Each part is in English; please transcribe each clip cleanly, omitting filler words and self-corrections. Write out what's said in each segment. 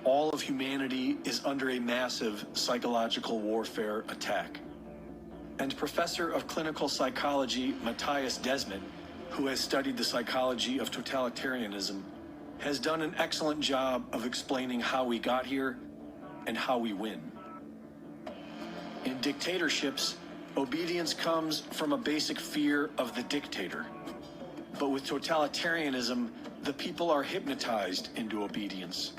all of humanity is under a massive psychological warfare attack. And Professor of Clinical Psychology Mattias Desmet, who has studied the psychology of totalitarianism, has done an excellent job of explaining how we got here and how we win. In dictatorships, obedience comes from a basic fear of the dictator. But with totalitarianism, the people are hypnotized into obedience.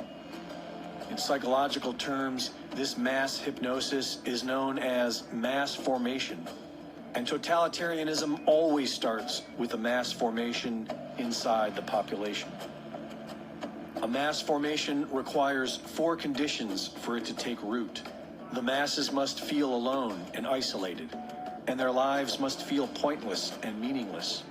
In psychological terms, this mass hypnosis is known as mass formation. And totalitarianism always starts with a mass formation inside the population. A mass formation requires 4 conditions for it to take root. The masses must feel alone and isolated, and their lives must feel pointless and meaningless.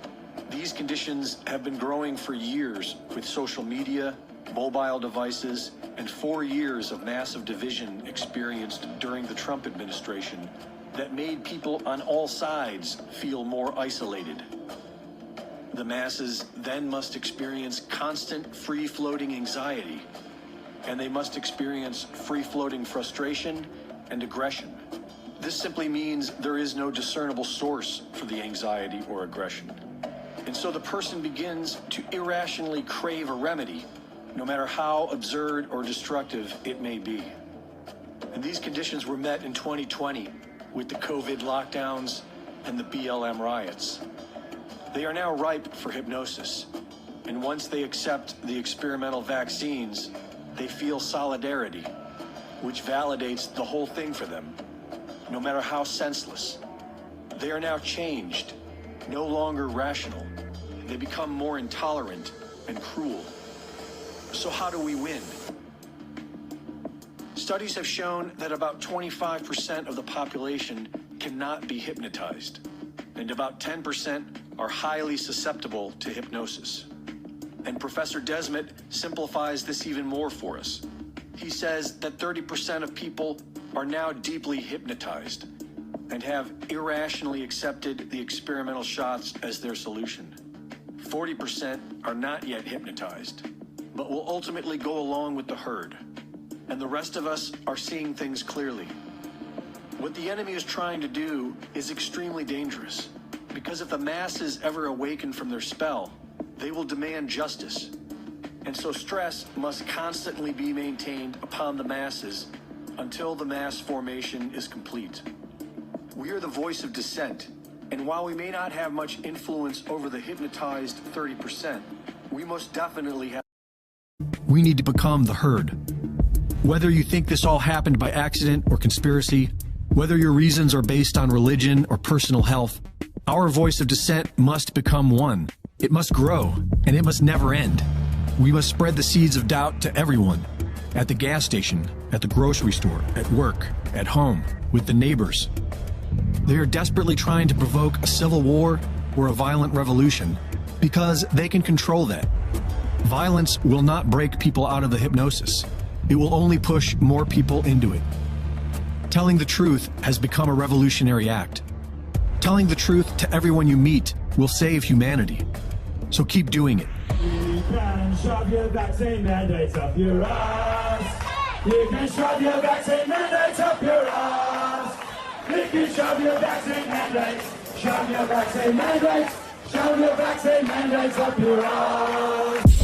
These conditions have been growing for years with social media, mobile devices, and 4 years of massive division experienced during the Trump administration that made people on all sides feel more isolated. The masses then must experience constant free-floating anxiety, and they must experience free-floating frustration and aggression. This simply means there is no discernible source for the anxiety or aggression. And so the person begins to irrationally crave a remedy, no matter how absurd or destructive it may be. And these conditions were met in 2020 with the COVID lockdowns and the BLM riots. They are now ripe for hypnosis, and once they accept the experimental vaccines, they feel solidarity, which validates the whole thing for them, no matter how senseless. They are now changed, no longer rational. They become more intolerant and cruel. So how do we win? Studies have shown that about 25% of the population cannot be hypnotized, and about 10% are highly susceptible to hypnosis. And Professor Desmet simplifies this even more for us. He says that 30% of people are now deeply hypnotized and have irrationally accepted the experimental shots as their solution. 40% are not yet hypnotized, but will ultimately go along with the herd. And the rest of us are seeing things clearly. What the enemy is trying to do is extremely dangerous, because if the masses ever awaken from their spell, they will demand justice. And so stress must constantly be maintained upon the masses until the mass formation is complete. We are the voice of dissent, and while we may not have much influence over the hypnotized 30%, we most definitely have. We need to become the herd. Whether you think this all happened by accident or conspiracy, whether your reasons are based on religion or personal health, our voice of dissent must become one. It must grow, and it must never end. We must spread the seeds of doubt to everyone. At the gas station, at the grocery store, at work, at home, with the neighbors. They are desperately trying to provoke a civil war or a violent revolution because they can control that. Violence will not break people out of the hypnosis. It will only push more people into it. Telling the truth has become a revolutionary act. Telling the truth to everyone you meet will save humanity. So keep doing it. You can shove your vaccine mandate up your ass. You can shove your vaccine mandate up your ass. You can shove your vaccine mandate. Shove your vaccine mandate. Shove your vaccine mandates up your ass.